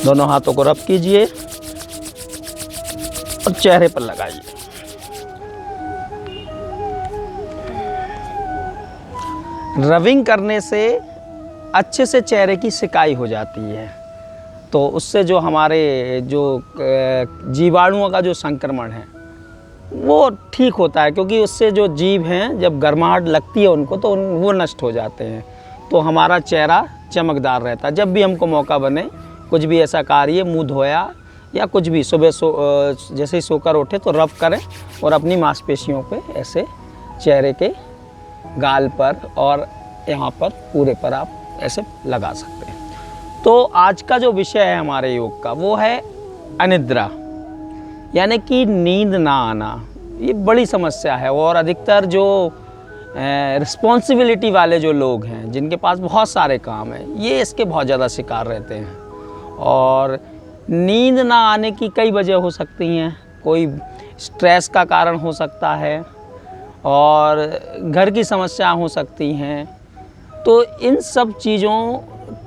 दोनों हाथों को रब कीजिए और चेहरे पर लगाइए। रबिंग करने से अच्छे से चेहरे की सिकाई हो जाती है, तो उससे जो हमारे जो जीवाणुओं का जो संक्रमण है वो ठीक होता है, क्योंकि उससे जो जीव हैं जब गर्माहट लगती है उनको तो वो नष्ट हो जाते हैं, तो हमारा चेहरा चमकदार रहता है। जब भी हमको मौका बने कुछ भी ऐसा कार्य, मुंह धोया या कुछ भी, सुबह जैसे ही सोकर उठे तो रब करें और अपनी मांसपेशियों पे ऐसे चेहरे के गाल पर और यहाँ पर पूरे पर आप ऐसे लगा सकते हैं। तो आज का जो विषय है हमारे योग का वो है अनिद्रा, यानी कि नींद ना आना। ये बड़ी समस्या है और अधिकतर जो रिस्पॉन्सिबिलिटी वाले जो लोग हैं जिनके पास बहुत सारे काम हैं ये इसके बहुत ज़्यादा शिकार रहते हैं। और नींद ना आने की कई वजह हो सकती हैं, कोई स्ट्रेस का कारण हो सकता है और घर की समस्या हो सकती हैं। तो इन सब चीज़ों,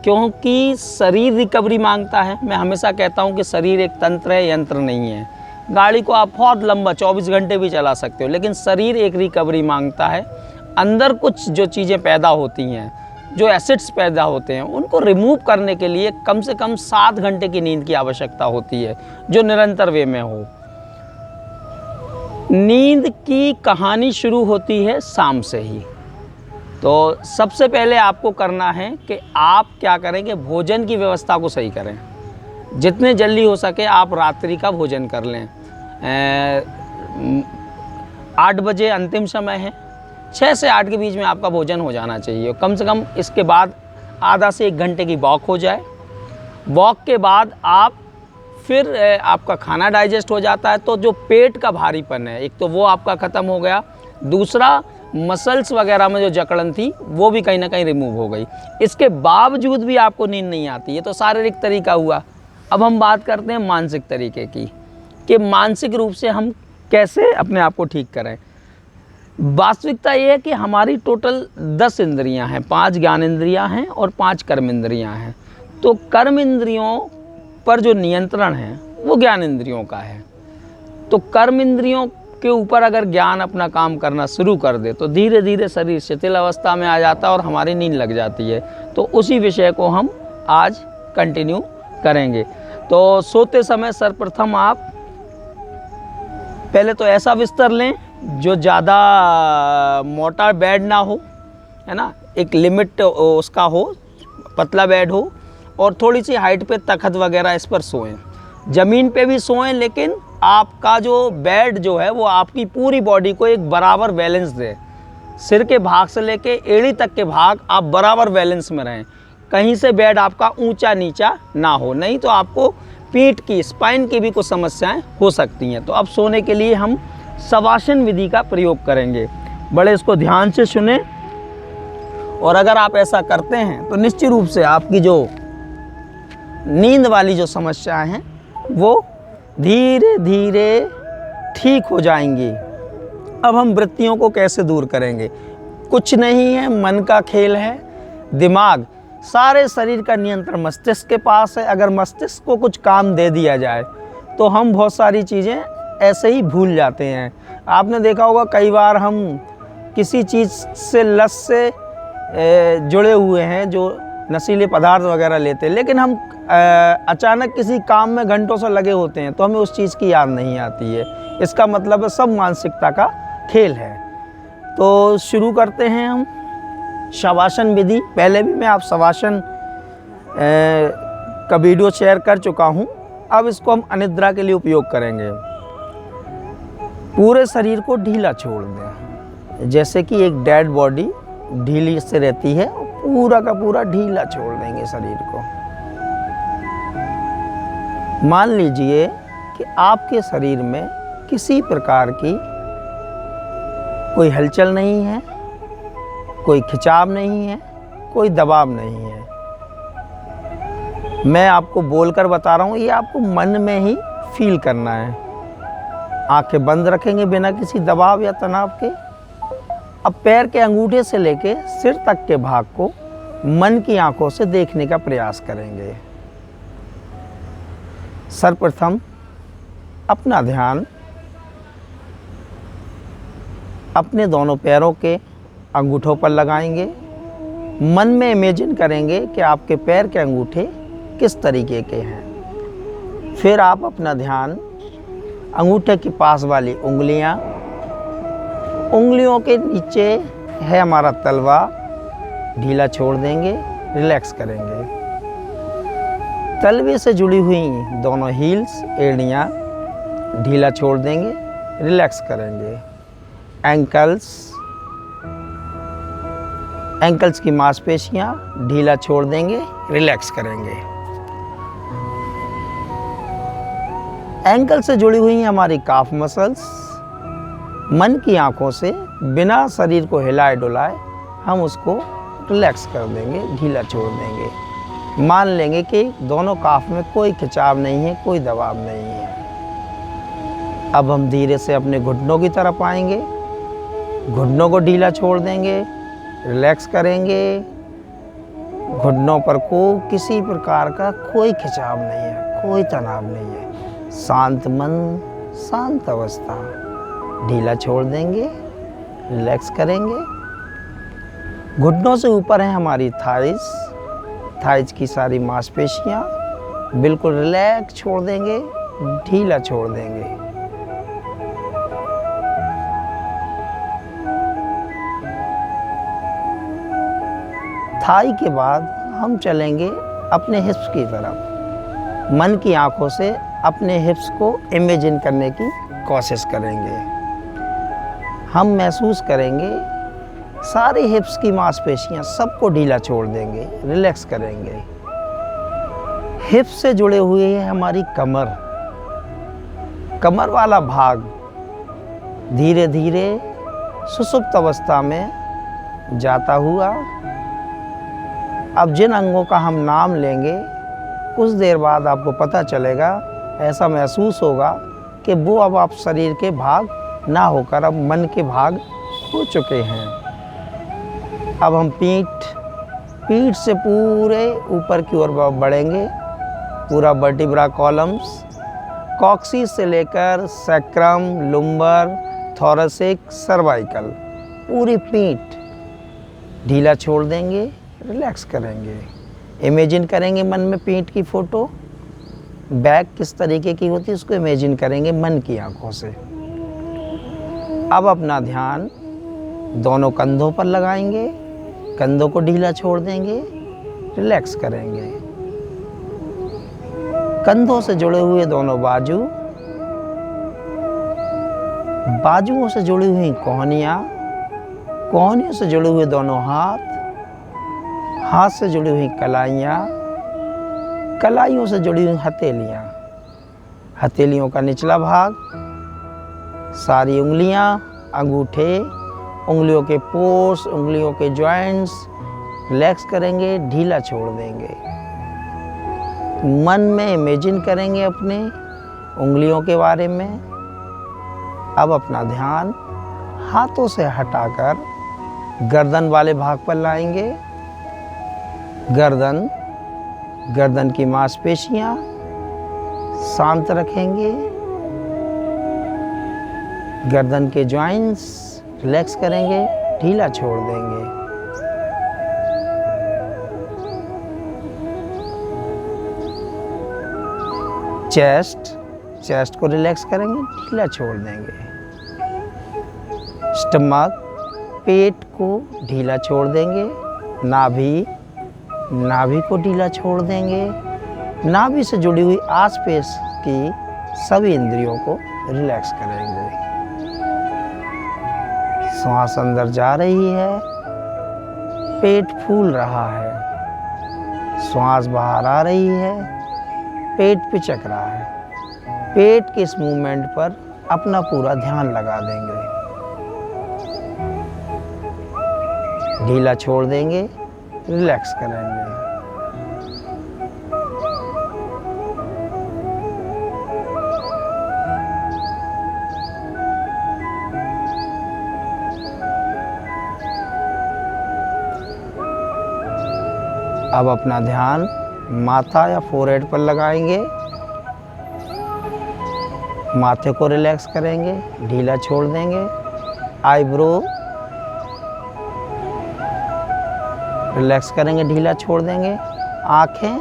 क्योंकि शरीर रिकवरी मांगता है, मैं हमेशा कहता हूँ कि शरीर एक तंत्र है, यंत्र नहीं है। गाड़ी को आप बहुत लंबा 24 घंटे भी चला सकते हो, लेकिन शरीर एक रिकवरी मांगता है। अंदर कुछ जो चीज़ें पैदा होती हैं, जो एसिड्स पैदा होते हैं, उनको रिमूव करने के लिए कम से कम 7 घंटे की नींद की आवश्यकता होती है, जो निरंतर वे में हो। नींद की कहानी शुरू होती है शाम से ही। तो सबसे पहले आपको करना है कि आप क्या करेंगे, भोजन की व्यवस्था को सही करें। जितने जल्दी हो सके आप रात्रि का भोजन कर लें। 8 बजे अंतिम समय है, 6 से 8 के बीच में आपका भोजन हो जाना चाहिए। कम से कम इसके बाद आधा से 1 घंटे की वॉक हो जाए। वॉक के बाद आप फिर आपका खाना डाइजेस्ट हो जाता है, तो जो पेट का भारीपन है एक तो वो आपका ख़त्म हो गया, दूसरा मसल्स वगैरह में जो जकड़न थी वो भी कहीं ना कहीं रिमूव हो गई। इसके बावजूद भी आपको नींद नहीं आती है तो शारीरिक तरीका हुआ। अब हम बात करते हैं मानसिक तरीके की, कि मानसिक रूप से हम कैसे अपने आप को ठीक करें। वास्तविकता ये है कि हमारी टोटल 10 इंद्रियां हैं, 5 ज्ञान इंद्रियां हैं और 5 कर्म इंद्रियां हैं। तो कर्म इंद्रियों पर जो नियंत्रण है वो ज्ञान इंद्रियों का है। तो कर्म इंद्रियों के ऊपर अगर ज्ञान अपना काम करना शुरू कर दे तो धीरे धीरे शरीर शिथिल अवस्था में आ जाता है और हमारी नींद लग जाती है। तो उसी विषय को हम आज कंटिन्यू करेंगे। तो सोते समय सर्वप्रथम आप पहले तो ऐसा बिस्तर लें जो ज़्यादा मोटा बेड ना हो, है ना, एक लिमिट उसका हो, पतला बेड हो और थोड़ी सी हाइट पे तख्त वगैरह इस पर सोएं। ज़मीन पे भी सोएं, लेकिन आपका जो बेड जो है वो आपकी पूरी बॉडी को एक बराबर बैलेंस दे। सिर के भाग से लेके एड़ी तक के भाग आप बराबर बैलेंस में रहें। कहीं से बेड आपका ऊंचा नीचा ना हो, नहीं तो आपको पीठ की, स्पाइन की भी कुछ समस्याएं हो सकती हैं। तो अब सोने के लिए हम शवासन विधि का प्रयोग करेंगे। बड़े इसको ध्यान से सुने, और अगर आप ऐसा करते हैं तो निश्चित रूप से आपकी जो नींद वाली जो समस्याएं हैं वो धीरे धीरे ठीक हो जाएंगी। अब हम वृत्तियों को कैसे दूर करेंगे? कुछ नहीं है, मन का खेल है। दिमाग, सारे शरीर का नियंत्रण मस्तिष्क के पास है। अगर मस्तिष्क को कुछ काम दे दिया जाए तो हम बहुत सारी चीज़ें ऐसे ही भूल जाते हैं। आपने देखा होगा कई बार हम किसी चीज़ से लत से जुड़े हुए हैं, जो नशीले पदार्थ वगैरह लेते हैं, लेकिन हम अचानक किसी काम में घंटों से लगे होते हैं तो हमें उस चीज़ की याद नहीं आती है। इसका मतलब है सब मानसिकता का खेल है। तो शुरू करते हैं हम शवासन विधि। पहले भी मैं आप शवासन का वीडियो शेयर कर चुका हूँ। अब इसको हम अनिद्रा के लिए उपयोग करेंगे। पूरे शरीर को ढीला छोड़ दें, जैसे कि एक डेड बॉडी ढीली से रहती है, पूरा का पूरा ढीला छोड़ देंगे शरीर को। मान लीजिए कि आपके शरीर में किसी प्रकार की कोई हलचल नहीं है, कोई खिंचाव नहीं है, कोई दबाव नहीं है। मैं आपको बोलकर बता रहा हूँ, ये आपको मन में ही फील करना है। आंखें बंद रखेंगे बिना किसी दबाव या तनाव के। अब पैर के अंगूठे से लेके सिर तक के भाग को मन की आंखों से देखने का प्रयास करेंगे। सर्वप्रथम अपना ध्यान अपने दोनों पैरों के अंगूठों पर लगाएंगे। मन में इमेजिन करेंगे कि आपके पैर के अंगूठे किस तरीके के हैं। फिर आप अपना ध्यान अंगूठे के पास वाली उंगलियां, उंगलियों के नीचे है हमारा तलवा, ढीला छोड़ देंगे, रिलैक्स करेंगे। तलवे से जुड़ी हुई दोनों हील्स, एड़ियाँ ढीला छोड़ देंगे, रिलैक्स करेंगे। एंकल्स की मांसपेशियां ढीला छोड़ देंगे, रिलैक्स करेंगे। एंकल से जुड़ी हुई हमारी काफ मसल्स, मन की आंखों से बिना शरीर को हिलाए डुलाए हम उसको रिलैक्स कर देंगे, ढीला छोड़ देंगे। मान लेंगे कि दोनों काफ में कोई खिंचाव नहीं है, कोई दबाव नहीं है। अब हम धीरे से अपने घुटनों की तरफ आएंगे, घुटनों को ढीला छोड़ देंगे, रिलैक्स करेंगे। घुटनों पर किसी प्रकार का कोई खिंचाव नहीं है, कोई तनाव नहीं है। शांत मन, शांत अवस्था, ढीला छोड़ देंगे, रिलैक्स करेंगे। घुटनों से ऊपर है हमारी थाइज की सारी मांसपेशियां, बिल्कुल रिलैक्स छोड़ देंगे, ढीला छोड़ देंगे। थाई के बाद हम चलेंगे अपने हिप्स की तरफ। मन की आंखों से अपने हिप्स को इमेजिन करने की कोशिश करेंगे। हम महसूस करेंगे सारे हिप्स की मांसपेशियां सबको ढीला छोड़ देंगे, रिलैक्स करेंगे। हिप्स से जुड़े हुए है हमारी कमर वाला भाग धीरे धीरे सुषुप्त अवस्था में जाता हुआ, अब जिन अंगों का हम नाम लेंगे कुछ देर बाद आपको पता चलेगा, ऐसा महसूस होगा कि वो अब आप शरीर के भाग ना होकर अब मन के भाग हो चुके हैं। अब हम पीठ से पूरे ऊपर की ओर बढ़ेंगे। पूरा वर्टिब्रा कॉलम्स, कॉक्सिस से लेकर सैक्रम, लुम्बर, थोरेसिक, सर्वाइकल, पूरी पीठ ढीला छोड़ देंगे, रिलैक्स करेंगे। इमेजिन करेंगे मन में पीठ की फ़ोटो, बैक किस तरीके की होती है उसको इमेजिन करेंगे मन की आंखों से। अब अपना ध्यान दोनों कंधों पर लगाएंगे, कंधों को ढीला छोड़ देंगे, रिलैक्स करेंगे। कंधों से जुड़े हुए दोनों बाजुओं से जुड़ी हुई कोहनियों से जुड़े हुए दोनों हाथ से जुड़ी हुई कलाइयों से जुड़ी हुई हथेलियों का निचला भाग, सारी उंगलियां, अंगूठे, उंगलियों के पोर्स, उंगलियों के जॉइंट्स रिलैक्स करेंगे, ढीला छोड़ देंगे। मन में इमेजिन करेंगे अपने उंगलियों के बारे में। अब अपना ध्यान हाथों से हटाकर गर्दन वाले भाग पर लाएंगे। गर्दन की मांसपेशियां शांत रखेंगे। गर्दन के जॉइंट्स रिलैक्स करेंगे, ढीला छोड़ देंगे। चेस्ट को रिलैक्स करेंगे, ढीला छोड़ देंगे। स्टमक, पेट को ढीला छोड़ देंगे। नाभि को ढीला छोड़ देंगे। नाभि से जुड़ी हुई आसपास की सभी इंद्रियों को रिलैक्स करेंगे। सांस अंदर जा रही है, पेट फूल रहा है। सांस बाहर आ रही है, पेट पिचक रहा है। पेट के इस मूवमेंट पर अपना पूरा ध्यान लगा देंगे, ढीला छोड़ देंगे, रिलैक्स करेंगे। अब अपना ध्यान माथा या फोरहेड पर लगाएंगे। माथे को रिलैक्स करेंगे, ढीला छोड़ देंगे। आईब्रो रिलैक्स करेंगे, ढीला छोड़ देंगे। आँखें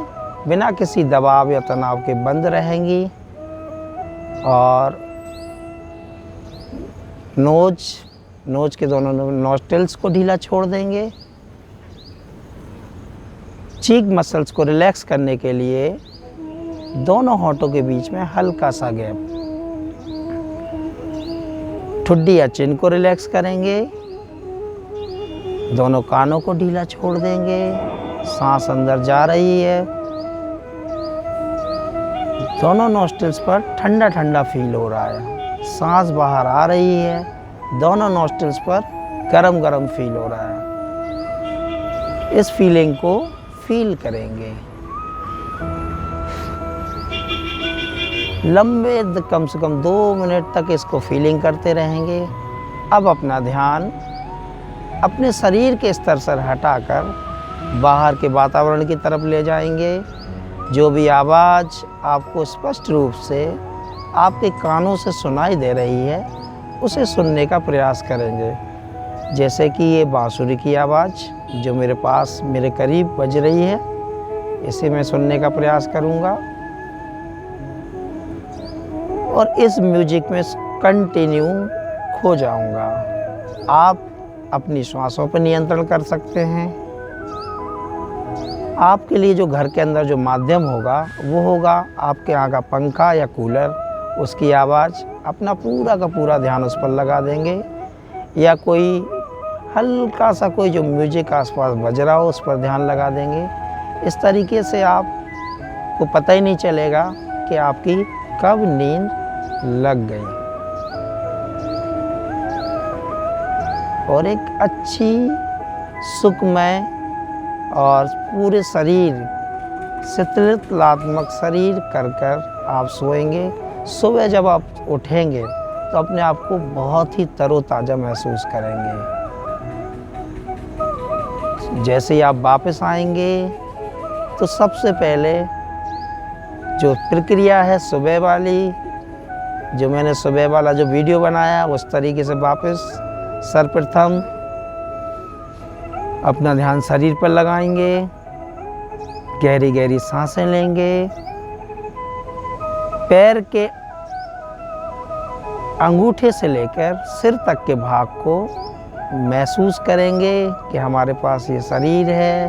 बिना किसी दबाव या तनाव के बंद रहेंगी। और नोज के दोनों नॉस्ट्रिल्स को ढीला छोड़ देंगे। चीक मसल्स को रिलैक्स करने के लिए दोनों होठों के बीच में हल्का सा गैप। ठुड्डी या चिन को रिलैक्स करेंगे। दोनों कानों को ढीला छोड़ देंगे। सांस अंदर जा रही है। दोनों नॉस्ट्रिल्स पर ठंडा ठंडा फील हो रहा है। सांस बाहर आ रही है। दोनों नॉस्ट्रिल्स पर गरम गरम फील हो रहा है। इस फीलिंग को फील करेंगे। लंबे कम से कम 2 मिनट तक इसको फीलिंग करते रहेंगे। अब अपना ध्यान अपने शरीर के स्तर से हटाकर बाहर के वातावरण की तरफ ले जाएंगे। जो भी आवाज़ आपको स्पष्ट रूप से आपके कानों से सुनाई दे रही है उसे सुनने का प्रयास करेंगे। जैसे कि ये बांसुरी की आवाज़ जो मेरे पास मेरे करीब बज रही है, इसे मैं सुनने का प्रयास करूँगा और इस म्यूजिक में कंटिन्यू खो जाऊँगा। आप अपनी श्वासों पर नियंत्रण कर सकते हैं। आपके लिए जो घर के अंदर जो माध्यम होगा वो होगा आपके यहाँ का पंखा या कूलर, उसकी आवाज़। अपना पूरा का पूरा ध्यान उस पर लगा देंगे या कोई हल्का सा कोई जो म्यूजिक आसपास बज रहा हो उस पर ध्यान लगा देंगे। इस तरीके से आपको पता ही नहीं चलेगा कि आपकी कब नींद लग गई। और एक अच्छी सुखमय और पूरे शरीर शिथिलात्मक शरीर कर आप सोएंगे। सुबह जब आप उठेंगे तो अपने आप को बहुत ही तरोताज़ा महसूस करेंगे। जैसे ही आप वापस आएंगे तो सबसे पहले जो प्रक्रिया है सुबह वाली, जो मैंने सुबह वाला जो वीडियो बनाया उस तरीके से वापस सर्वप्रथम अपना ध्यान शरीर पर लगाएंगे। गहरी गहरी सांसें लेंगे। पैर के अंगूठे से लेकर सिर तक के भाग को महसूस करेंगे कि हमारे पास ये शरीर है।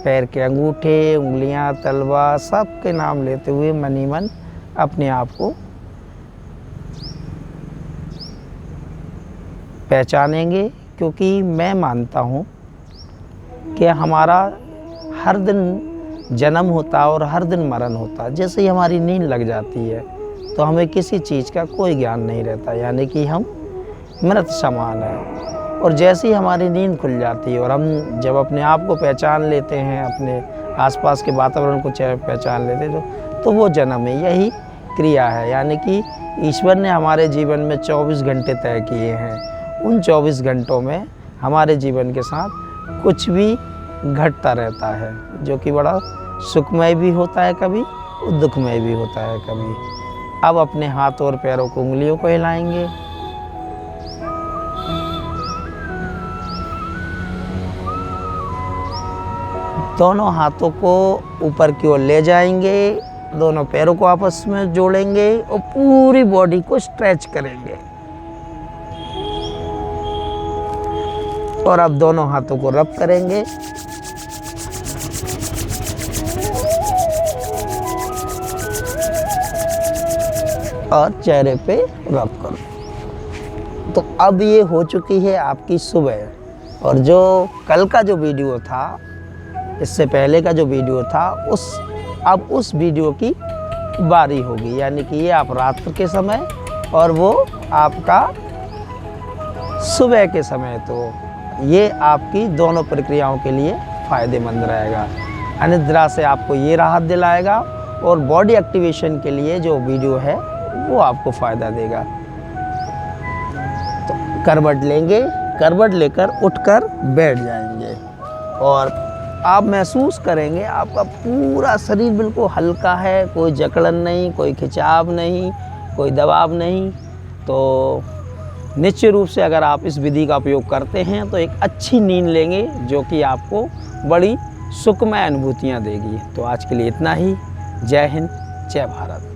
पैर के अंगूठे, उंगलियां, तलवा सब के नाम लेते हुए मन ही मन अपने आप को पहचानेंगे। क्योंकि मैं मानता हूँ कि हमारा हर दिन जन्म होता है और हर दिन मरण होता है। जैसे ही हमारी नींद लग जाती है तो हमें किसी चीज़ का कोई ज्ञान नहीं रहता, यानी कि हम मृत समान हैं। और जैसे ही हमारी नींद खुल जाती है और हम जब अपने आप को पहचान लेते हैं, अपने आसपास के वातावरण को पहचान लेते हैं तो वो जन्म है। यही क्रिया है, यानी कि ईश्वर ने हमारे जीवन में 24 घंटे तय किए हैं। उन 24 घंटों में हमारे जीवन के साथ कुछ भी घटता रहता है, जो कि बड़ा सुखमय भी होता है कभी और दुखमय भी होता है कभी। अब अपने हाथ और पैरों को, उंगलियों को हिलाएंगे। दोनों हाथों को ऊपर की ओर ले जाएंगे। दोनों पैरों को आपस में जोड़ेंगे और पूरी बॉडी को स्ट्रेच करेंगे। और अब दोनों हाथों को रब करेंगे। और चेहरे पे रब करो। तो अब ये हो चुकी है आपकी सुबह। और जो कल का जो वीडियो था, इससे पहले का जो वीडियो था, अब उस वीडियो की बारी होगी। यानी कि ये आप रात के समय और वो आपका सुबह के समय। तो ये आपकी दोनों प्रक्रियाओं के लिए फ़ायदेमंद रहेगा। अनिद्रा से आपको ये राहत दिलाएगा और बॉडी एक्टिवेशन के लिए जो वीडियो है वो आपको फ़ायदा देगा। तो करवट लेंगे, करवट लेकर उठकर बैठ जाएंगे और आप महसूस करेंगे आपका पूरा शरीर बिल्कुल हल्का है। कोई जकड़न नहीं, कोई खिंचाव नहीं, कोई दबाव नहीं। तो निश्चित रूप से अगर आप इस विधि का उपयोग करते हैं तो एक अच्छी नींद लेंगे, जो कि आपको बड़ी सुखमय अनुभूतियाँ देगी। तो आज के लिए इतना ही। जय हिंद, जय भारत।